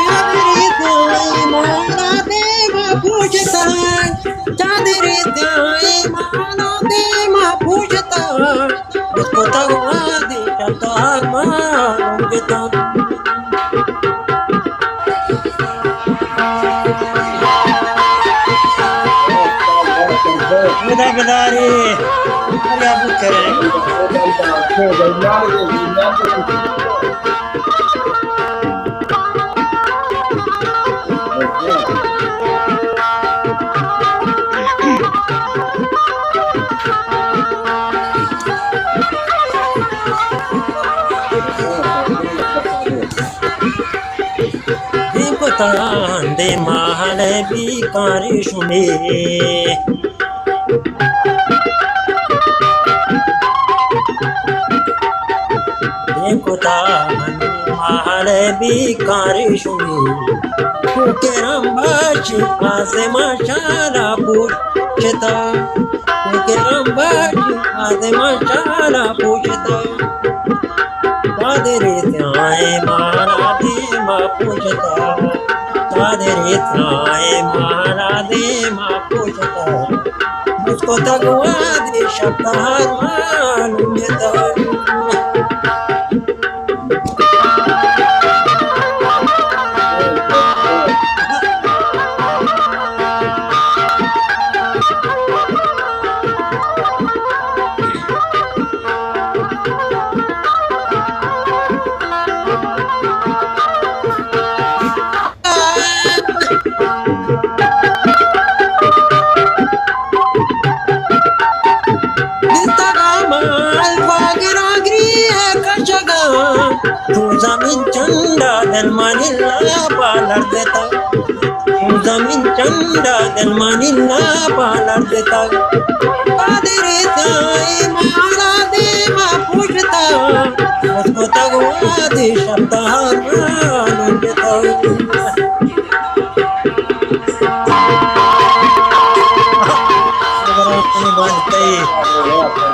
चादरी त्याई माला देवा पूजता चादरी त्याई माला देवा पूजता उसको तगवा दे चलता मारूंगता बेदा बेदारी अरे आप करें Diputande mahale bikari shume Diputande mahale bikari shume Kukerambachi azema shala pucheta Kukerambachi azema shala pucheta Padre tyae mara dema pucheta Padre tyae mara dema pucheta Musko tagwa de shabdar malumeta Zamin chanda del manila palar deta Zamin chanda del manila palar deta Padre tae mala dema pushta Usko tagwa de shabdar malumeta Agar apni baat kahi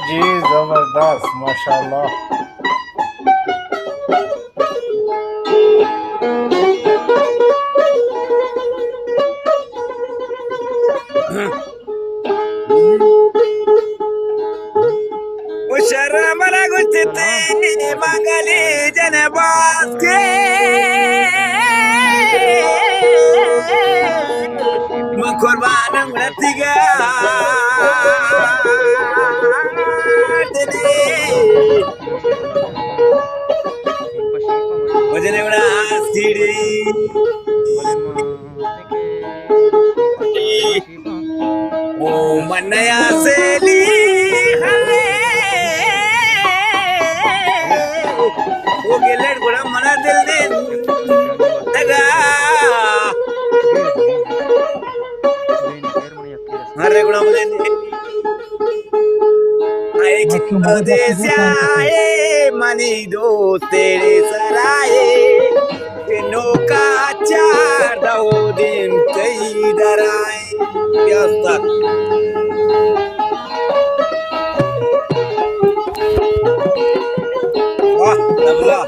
जी जबरदस्त माशाल्लाह हुशार मला गोष्टीत मागाली जनबाद मग कुर्बान उडती गा वजन एवढा सिडी ओ मनया सेली ओ गेलेट गुडा मना दिल दे तगा अरे गुडा मध्ये देशाए मनी दो तेरे सराए नौका चार दो दिन कई डराए वाह तबला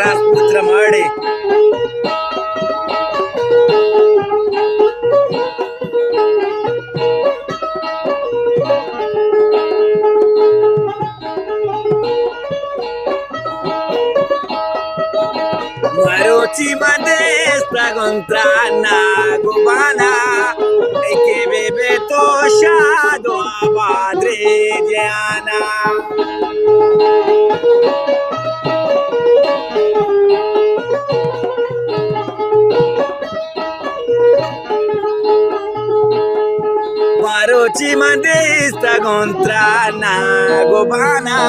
राजपुत्र माडे Marochi Madesta contra Nagubana e che bebe toshado a padre Diana. Marochi Madesta contra Nagubana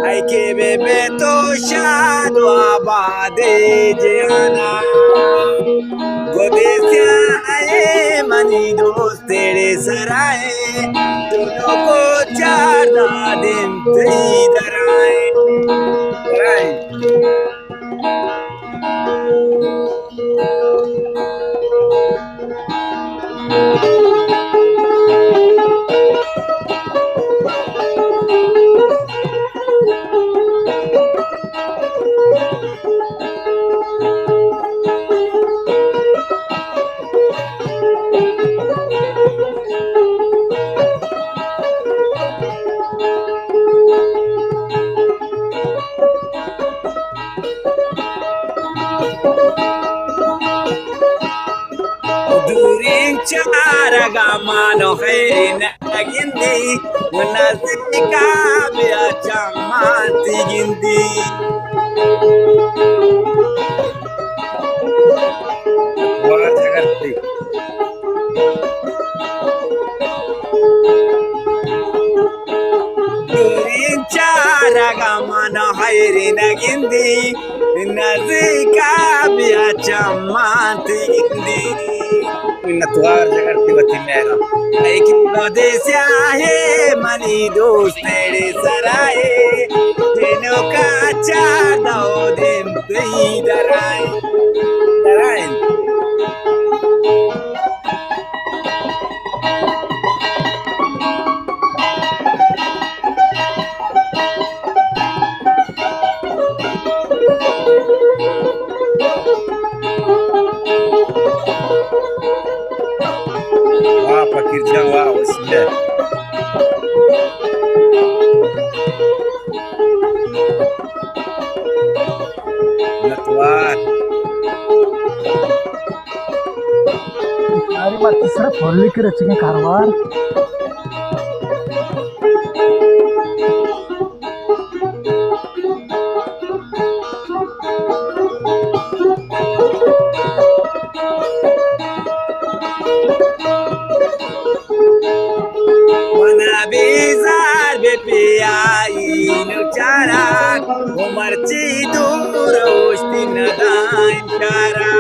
hay que beber toshado a padre Diana. Godesia aye mani dos tere saraye dono ko charda din tridaraye cara gamano hain agindi munazika biya chamati gindi war jagarti durin cara gamano hain agindi munazika biya chamati gindi नतवार जगरती बती मेरा एक देसिया है money दोस्त तेरे सराए दिनों का चार दो दिन कई डराए डराए Pakirja wow isle natwar अरे मत तीसरा फोड़ली के रचने Karwar Bizar bepiai no charak umarchi duro ustin dain chara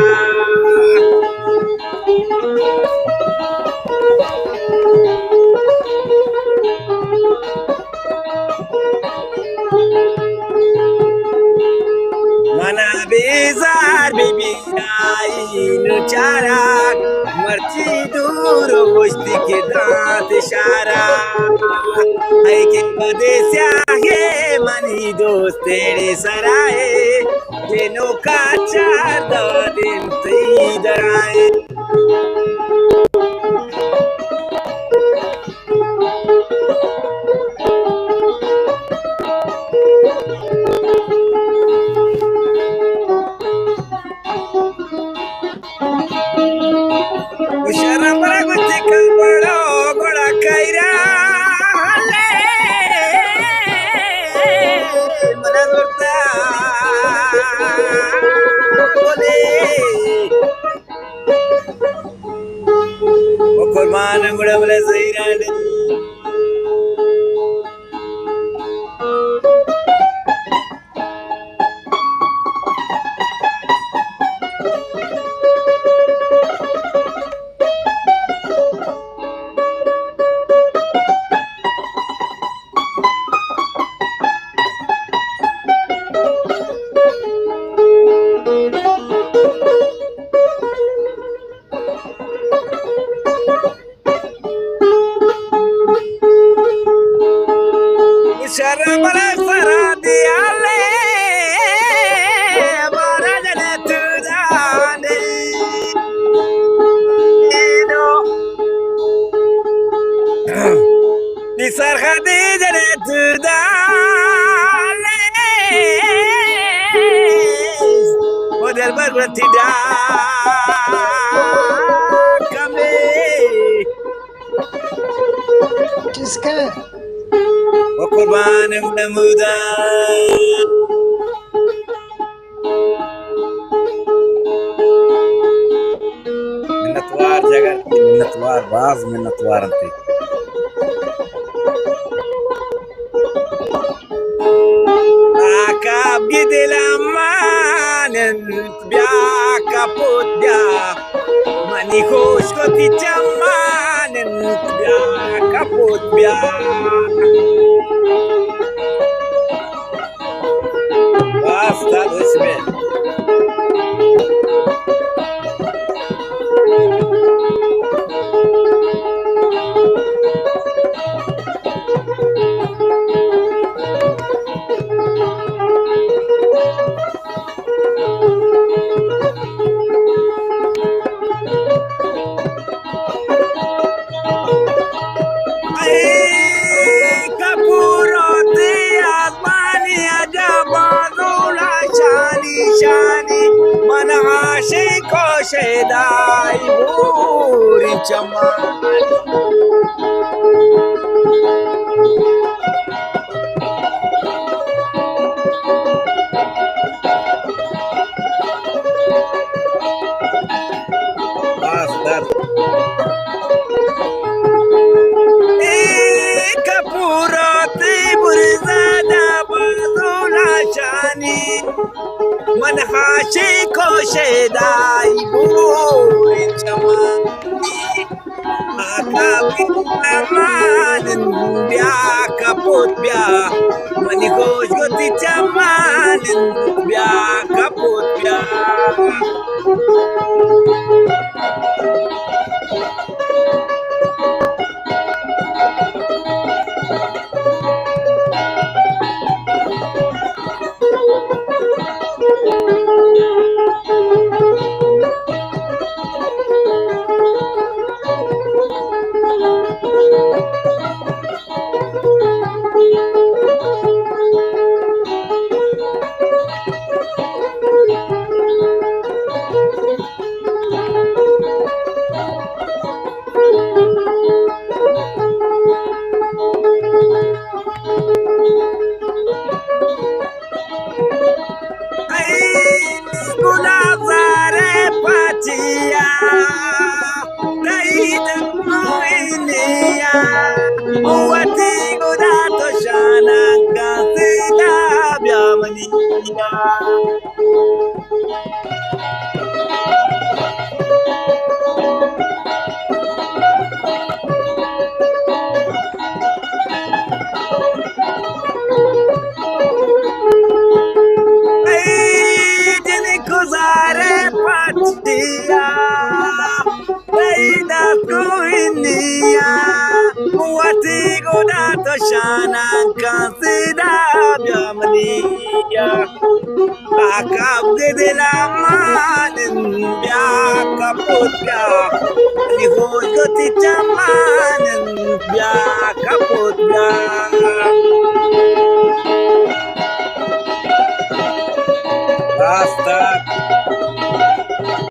बेजार बेबी चारा मर्ची दूर गोष्टी के दांत इशारा है कि मदेसिया है मनी दोस्त तेरे सराय तेनों का चार दिन इधर आए शरम रगुती का बड़ो बड़ा कैरा मना करता बोले वो कुर्बान मुड़ा बोले सही रानी शर्म सरा दिया ले हमारा जने तू जाने निसर खदी जने तू जाने model berhenti dah kami किसका वो कुर्बान मुदा मिन्नतवार जगह मिन्नतवार बाज मिन्नतवार अंते akab gidelaman biya kaput biya manikosh ko ti chaman biya kaput biya basta dusme shani manhashi ko shedai buri chaman bastard kapurati burzada bazula shani मनहाशी को शेदाई बोरे चमानी आका बिमान ब्या कपूत ब्या मनी खोज गोती चमान ब्या कपूत ब्या दोषाना कासिदा ब्यामनिया आकाब गेदेला मानन ब्या कापोत्या आणि होय गतीच्या मानन ब्या कापोत